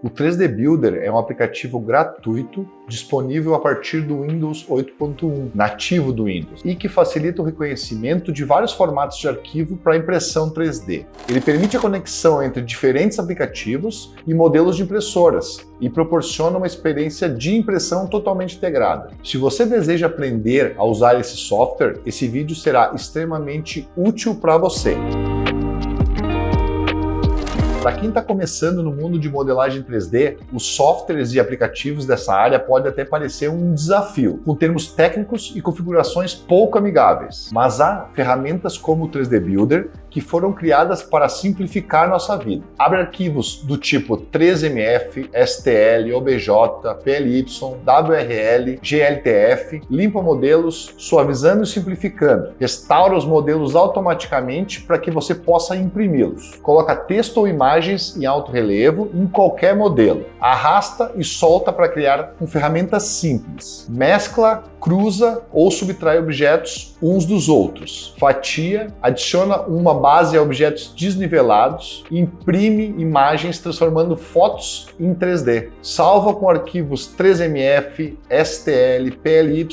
O 3D Builder é um aplicativo gratuito disponível a partir do Windows 8.1, nativo do Windows, e que facilita o reconhecimento de vários formatos de arquivo para impressão 3D. Ele permite a conexão entre diferentes aplicativos e modelos de impressoras e proporciona uma experiência de impressão totalmente integrada. Se você deseja aprender a usar esse software, esse vídeo será extremamente útil para você. Para quem está começando no mundo de modelagem 3D, os softwares e aplicativos dessa área podem até parecer um desafio, com termos técnicos e configurações pouco amigáveis. Mas há ferramentas como o 3D Builder que foram criadas para simplificar nossa vida. Abre arquivos do tipo 3MF, STL, OBJ, PLY, WRL, GLTF, limpa modelos, suavizando e simplificando. Restaura os modelos automaticamente para que você possa imprimi-los. Coloca texto ou imagens em alto relevo em qualquer modelo. Arrasta e solta para criar com ferramentas simples. Mescla, cruza ou subtrai objetos uns dos outros. Fatia, adiciona uma base a objetos desnivelados, imprime imagens transformando fotos em 3D. Salva com arquivos 3MF, STL, PLY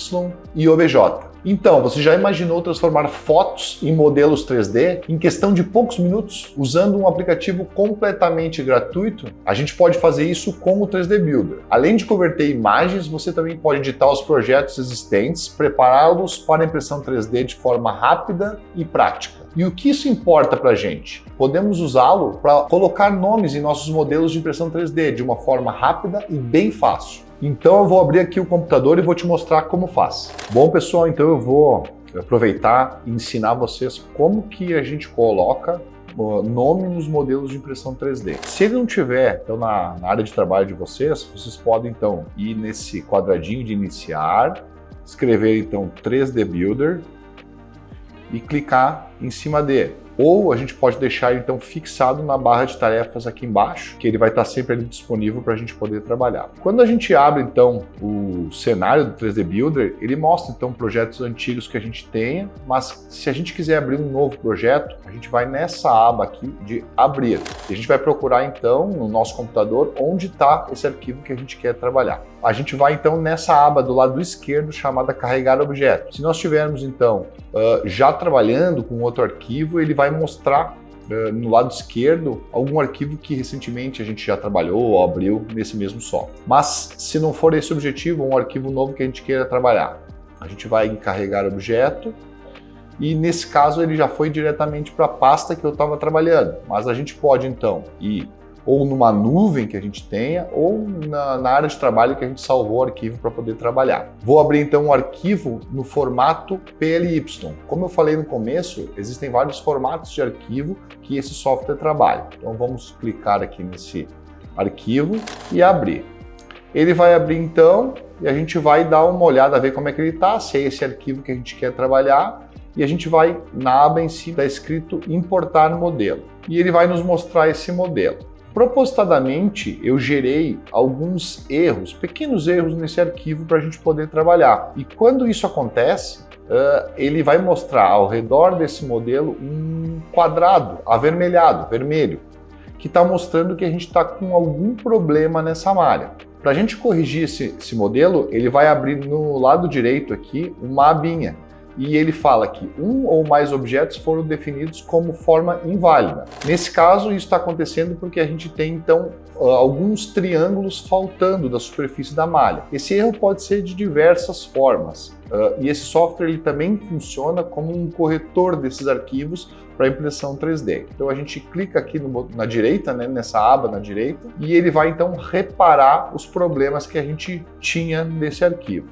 e OBJ. Então, você já imaginou transformar fotos em modelos 3D em questão de poucos minutos? Usando um aplicativo completamente gratuito, a gente pode fazer isso com o 3D Builder. Além de converter imagens, você também pode editar os projetos existentes, prepará-los para impressão 3D de forma rápida e prática. E o que isso importa para a gente? Podemos usá-lo para colocar nomes em nossos modelos de impressão 3D de uma forma rápida e bem fácil. Então eu vou abrir aqui o computador e vou te mostrar como faz. Bom, pessoal, então eu vou aproveitar e ensinar vocês como que a gente coloca nome nos modelos de impressão 3D. Se ele não tiver, então, na área de trabalho de vocês podem então ir nesse quadradinho de iniciar, escrever então 3D Builder e clicar em cima dele. Ou a gente pode deixar então fixado na barra de tarefas aqui embaixo, que ele vai estar sempre ali disponível para a gente poder trabalhar. Quando a gente abre então o cenário do 3D Builder, ele mostra então projetos antigos que a gente tenha, mas se a gente quiser abrir um novo projeto, a gente vai nessa aba aqui de abrir. E a gente vai procurar então no nosso computador onde está esse arquivo que a gente quer trabalhar. A gente vai então nessa aba do lado esquerdo chamada carregar objeto. Se nós estivermos então já trabalhando com outro arquivo, ele vai mostrar no lado esquerdo algum arquivo que recentemente a gente já trabalhou ou abriu nesse mesmo software. Mas se não for esse o objetivo, um arquivo novo que a gente queira trabalhar, a gente vai em carregar objeto e nesse caso ele já foi diretamente para a pasta que eu estava trabalhando. Mas a gente pode então ir ou numa nuvem que a gente tenha, ou na área de trabalho que a gente salvou o arquivo para poder trabalhar. Vou abrir então um arquivo no formato PLY. Como eu falei no começo, existem vários formatos de arquivo que esse software trabalha. Então vamos clicar aqui nesse arquivo e abrir. Ele vai abrir então e a gente vai dar uma olhada, ver como é que ele está, se é esse arquivo que a gente quer trabalhar. E a gente vai na aba em si, está escrito importar modelo. E ele vai nos mostrar esse modelo. Propositadamente, eu gerei alguns erros, pequenos erros nesse arquivo para a gente poder trabalhar. E quando isso acontece, ele vai mostrar ao redor desse modelo um quadrado avermelhado, vermelho, que está mostrando que a gente está com algum problema nessa malha. Para a gente corrigir esse modelo, ele vai abrir no lado direito aqui uma abinha. E ele fala que um ou mais objetos foram definidos como forma inválida. Nesse caso, isso está acontecendo porque a gente tem, então, alguns triângulos faltando da superfície da malha. Esse erro pode ser de diversas formas. E esse software ele também funciona como um corretor desses arquivos para impressão 3D. Então a gente clica aqui na direita, né, nessa aba na direita, e ele vai então reparar os problemas que a gente tinha nesse arquivo.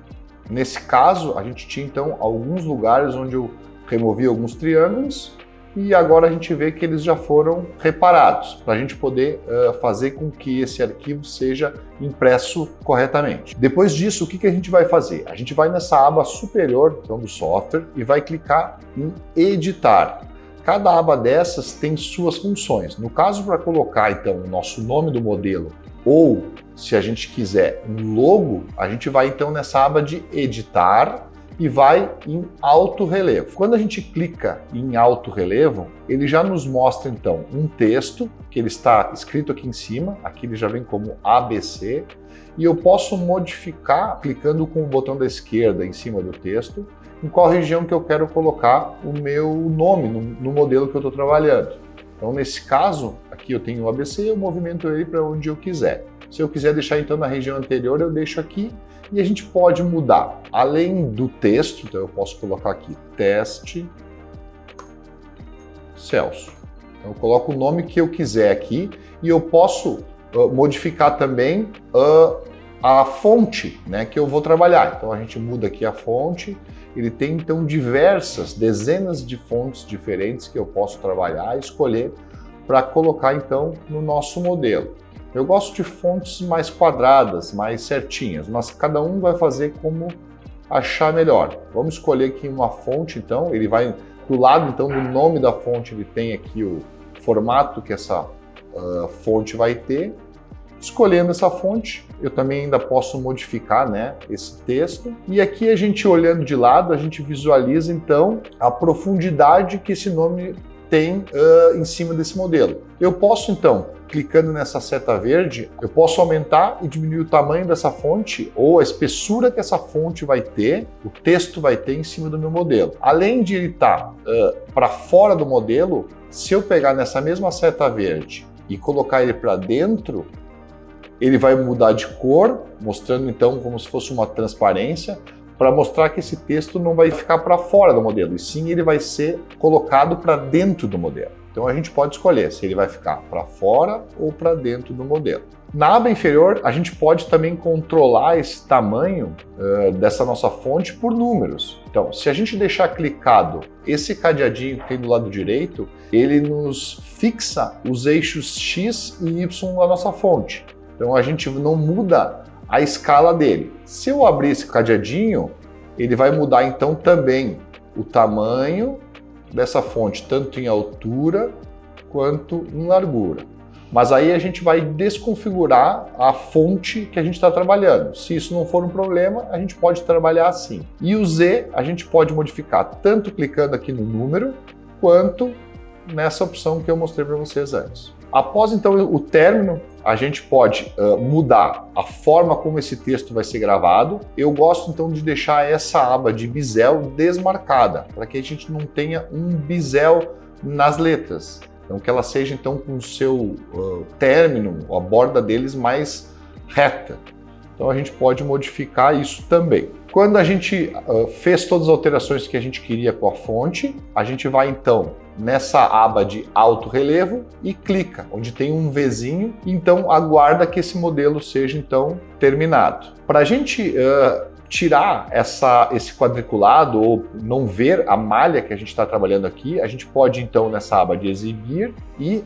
Nesse caso, a gente tinha então alguns lugares onde eu removi alguns triângulos e agora a gente vê que eles já foram reparados para a gente poder fazer com que esse arquivo seja impresso corretamente. Depois disso, o que a gente vai fazer? A gente vai nessa aba superior então, do software e vai clicar em editar. Cada aba dessas tem suas funções. No caso, para colocar então o nosso nome do modelo ou se a gente quiser um logo, a gente vai então nessa aba de editar e vai em alto relevo. Quando a gente clica em alto relevo, ele já nos mostra então um texto que ele está escrito aqui em cima, aqui ele já vem como ABC, e eu posso modificar clicando com o botão da esquerda em cima do texto, em qual região que eu quero colocar o meu nome no modelo que eu estou trabalhando. Então, nesse caso, aqui eu tenho o ABC, eu movimento ele para onde eu quiser. Se eu quiser deixar então na região anterior, eu deixo aqui e a gente pode mudar. Além do texto, então eu posso colocar aqui teste Celso. Então, eu coloco o nome que eu quiser aqui e eu posso modificar também a fonte, né, que eu vou trabalhar. Então a gente muda aqui a fonte, ele tem então dezenas de fontes diferentes que eu posso trabalhar e escolher para colocar então no nosso modelo. Eu gosto de fontes mais quadradas, mais certinhas, mas cada um vai fazer como achar melhor. Vamos escolher aqui uma fonte então, ele vai do lado então do nome da fonte, ele tem aqui o formato que essa fonte vai ter. Escolhendo essa fonte, eu também ainda posso modificar, né, esse texto. E aqui a gente olhando de lado, a gente visualiza então a profundidade que esse nome tem em cima desse modelo. Eu posso então, clicando nessa seta verde, eu posso aumentar e diminuir o tamanho dessa fonte ou a espessura que essa fonte vai ter, o texto vai ter em cima do meu modelo. Além de ele estar para fora do modelo, se eu pegar nessa mesma seta verde e colocar ele para dentro, ele vai mudar de cor, mostrando então como se fosse uma transparência, para mostrar que esse texto não vai ficar para fora do modelo, e sim ele vai ser colocado para dentro do modelo. Então a gente pode escolher se ele vai ficar para fora ou para dentro do modelo. Na aba inferior, a gente pode também controlar esse tamanho dessa nossa fonte por números. Então, se a gente deixar clicado esse cadeadinho que tem do lado direito, ele nos fixa os eixos X e Y da nossa fonte. Então a gente não muda a escala dele. Se eu abrir esse cadeadinho, ele vai mudar então também o tamanho dessa fonte, tanto em altura quanto em largura. Mas aí a gente vai desconfigurar a fonte que a gente está trabalhando. Se isso não for um problema, a gente pode trabalhar assim. E o Z a gente pode modificar tanto clicando aqui no número, quanto nessa opção que eu mostrei para vocês antes. Após então o término, a gente pode mudar a forma como esse texto vai ser gravado. Eu gosto então de deixar essa aba de bisel desmarcada, para que a gente não tenha um bisel nas letras. Então que ela seja então com o seu término, a borda deles mais reta. Então a gente pode modificar isso também. Quando a gente fez todas as alterações que a gente queria com a fonte, a gente vai então nessa aba de alto relevo e clica, onde tem um Vzinho, e então aguarda que esse modelo seja então terminado. Para a gente tirar esse quadriculado ou não ver a malha que a gente está trabalhando aqui, a gente pode então nessa aba de exibir e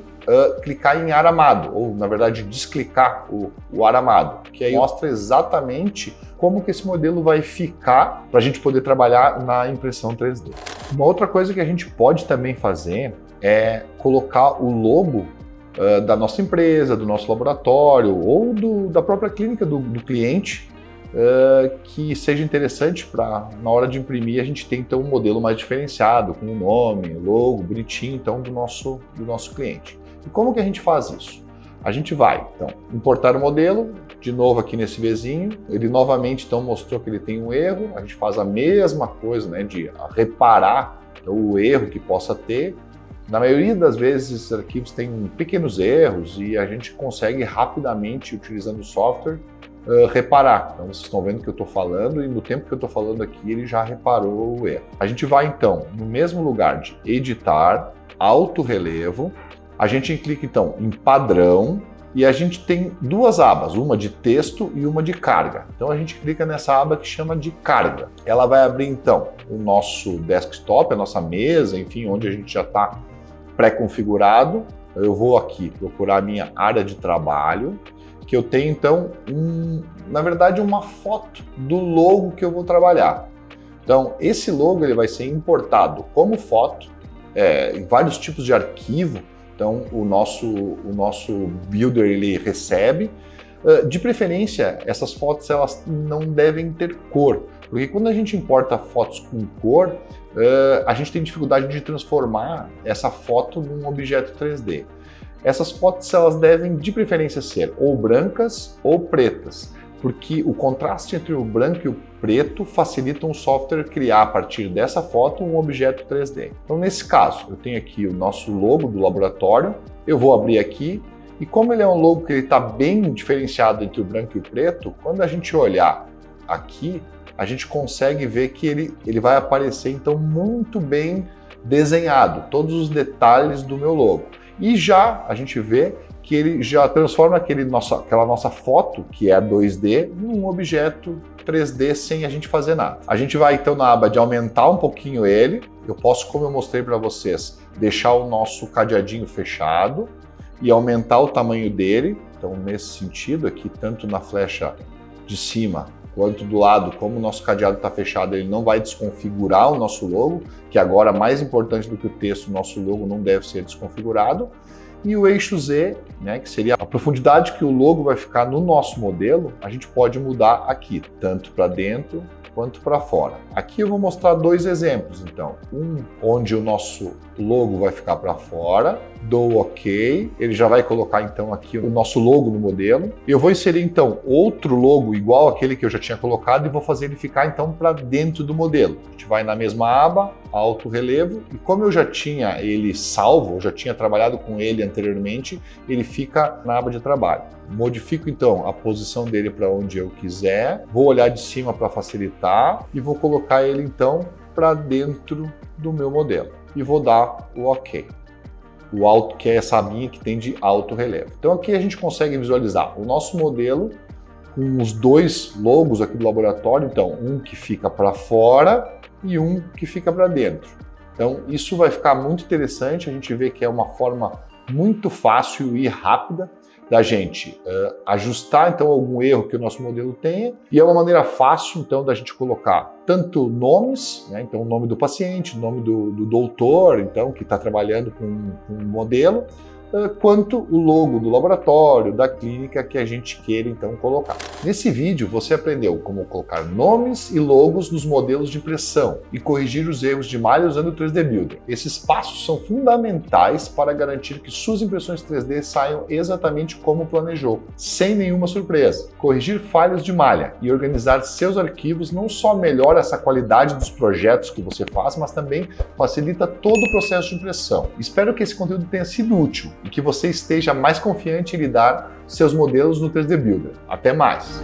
clicar em aramado, ou na verdade desclicar o aramado, que aí mostra exatamente como que esse modelo vai ficar para a gente poder trabalhar na impressão 3D. Uma outra coisa que a gente pode também fazer é colocar o logo da nossa empresa, do nosso laboratório ou da própria clínica do cliente, que seja interessante para, na hora de imprimir, a gente ter então um modelo mais diferenciado, com o nome, logo, bonitinho então do nosso cliente. E como que a gente faz isso? A gente vai, então, importar o modelo, de novo aqui nesse Vzinho, ele novamente então mostrou que ele tem um erro, a gente faz a mesma coisa, né, de reparar o erro que possa ter. Na maioria das vezes esses arquivos têm pequenos erros e a gente consegue rapidamente, utilizando o software, reparar. Então vocês estão vendo o que eu estou falando e no tempo que eu estou falando aqui ele já reparou o erro. A gente vai então no mesmo lugar de editar, alto relevo, a gente clica então em padrão e a gente tem duas abas, uma de texto e uma de carga. Então a gente clica nessa aba que chama de carga. Ela vai abrir então o nosso desktop, a nossa mesa, enfim, onde a gente já está pré-configurado. Eu vou aqui procurar a minha área de trabalho, que eu tenho então, na verdade, uma foto do logo que eu vou trabalhar. Então esse logo ele vai ser importado como foto, em vários tipos de arquivo. Então o nosso builder ele recebe. De preferência, essas fotos elas não devem ter cor, Porque quando a gente importa fotos com cor, a gente tem dificuldade de transformar essa foto num objeto 3D. Essas fotos elas devem, de preferência, ser ou brancas ou pretas, porque o contraste entre o branco e o preto facilita um software criar a partir dessa foto um objeto 3D. Então, nesse caso, eu tenho aqui o nosso logo do laboratório, eu vou abrir aqui, e como ele é um logo que está bem diferenciado entre o branco e o preto, quando a gente olhar aqui, a gente consegue ver que ele vai aparecer então muito bem desenhado, todos os detalhes do meu logo. E já a gente vê que ele já transforma aquela nossa foto, que é 2D, num objeto 3D sem a gente fazer nada. A gente vai então na aba de aumentar um pouquinho ele. Eu posso, como eu mostrei para vocês, deixar o nosso cadeadinho fechado e aumentar o tamanho dele. Então, nesse sentido aqui, tanto na flecha de cima quanto do lado, como o nosso cadeado está fechado, ele não vai desconfigurar o nosso logo, que agora, mais importante do que o texto, o nosso logo não deve ser desconfigurado. E o eixo Z, né, que seria a profundidade que o logo vai ficar no nosso modelo, a gente pode mudar aqui, tanto para dentro quanto para fora. Aqui eu vou mostrar dois exemplos, então. Um onde o nosso logo vai ficar para fora, dou OK, ele já vai colocar então aqui o nosso logo no modelo. Eu vou inserir então outro logo igual àquele que eu já tinha colocado e vou fazer ele ficar então para dentro do modelo. A gente vai na mesma aba, alto relevo, e como eu já tinha ele salvo, eu já tinha trabalhado com ele anteriormente, ele fica na aba de trabalho. Modifico então a posição dele para onde eu quiser, vou olhar de cima para facilitar e vou colocar ele então para dentro do meu modelo e vou dar o OK. O alto, que é essa abinha que tem de alto relevo. Então aqui a gente consegue visualizar o nosso modelo com os dois logos aqui do laboratório, então um que fica para fora e um que fica para dentro. Então isso vai ficar muito interessante, a gente vê que é uma forma muito fácil e rápida da gente ajustar então algum erro que o nosso modelo tenha, e é uma maneira fácil então da gente colocar tanto nomes, né, então o nome do paciente, o nome do doutor, então que está trabalhando com um modelo, quanto o logo do laboratório, da clínica que a gente queira então colocar. Nesse vídeo você aprendeu como colocar nomes e logos nos modelos de impressão e corrigir os erros de malha usando o 3D Builder. Esses passos são fundamentais para garantir que suas impressões 3D saiam exatamente como planejou, sem nenhuma surpresa. Corrigir falhas de malha e organizar seus arquivos não só melhora essa qualidade dos projetos que você faz, mas também facilita todo o processo de impressão. Espero que esse conteúdo tenha sido útil e que você esteja mais confiante em lidar seus modelos no 3D Builder. Até mais!